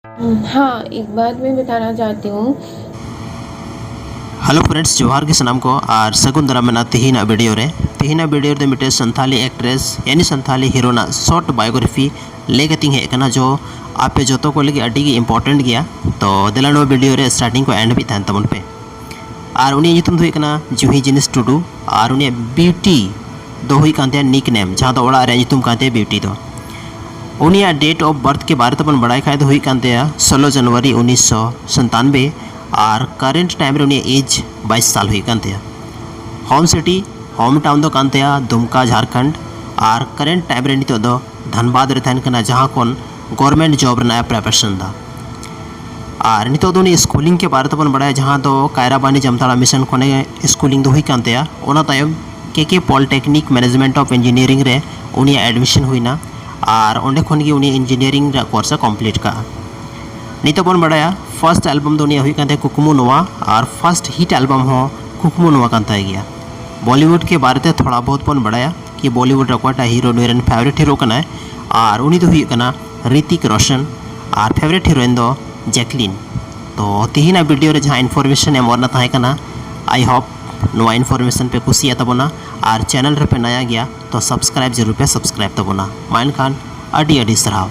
हाँ, एक बात मैं बताना चाहती हूँ। हेलो फ्रेंड्स, जोहार के सनाम को और सगुन दाराम तेहना वीडियो रे मिटे संथाली एक्ट्रेस यानी संथाली हीरोना शॉर्ट बायोग्राफी लेकतिंग हेकना जो आपे जो को लगे अड़ी इम्पोर्टेंट गया। तो दिला नो वीडियो रे स्टार्टिंग को एंड भी थान तमन पे और उनी ᱧᱩᱛᱩᱢ ᱫᱚ ᱦᱩᱭᱩᱜ ᱠᱟᱱᱟ जूही जिनिस टुडू और उनी ब्यूटी दो हुई कांते निक नेम जहाँ दो ओड़ा रे ᱧᱩᱛᱩᱢ कांते ब्यूटी दो उनिया डेट ऑफ बर्थ के बारे तबन बड़ाई खाए 16 जनवरी 1997 और करेंट टाइम रे उनिया एज 22 साल हुई कांते होम सिटी होम टाउन दो कांते दुमका झारखंड और करेंट टाइम रे नितो दो धनबाद रे थान कना जहाँ कोन गवर्नमेंट जॉब रे प्रिपरेशन दा और नितो दो स्कूलिंग के बारे तबन बड़ाई जहाँ दो कायराबानी जमताड़ा मिशन कोने स्कूलिंग दो हुई कांते ओना तायम के पॉलिटेक्निक मैनेजमेंट ऑफ इंजीनियरिंग रे उनिया एडमिशन हुईना और ओंडे खन गे उनी इंजीनियरिंग कोर्स कंप्लीट का नितो बन बड़ाया फर्स्ट एल्बम दो हुई कांते कुकमु नोवा और फर्स्ट हिट एल्बम हो कुकमु नोवा कांता गया। बॉलीवुड के बारे में थोड़ा बहुत बन बड़ाया कि बॉलीवुड रकोटा हीरो नुरन फेवरेट हीरो कना और उनी दो हुई कना ऋतिक रोशन और फेवरेट हीरोइन दो जैकलिन। तो तेहना वीडियो रे जहाँ इन्फॉर्मेशन एमरना ताहे कना आई होप नोआ इन्फॉर्मेशन पे कुसिया तबना और चैनल रे पे नया गया तो सब्सक्राइब जरूर पे सब्सक्राइब तबना माइन खान अडी अडी सराव।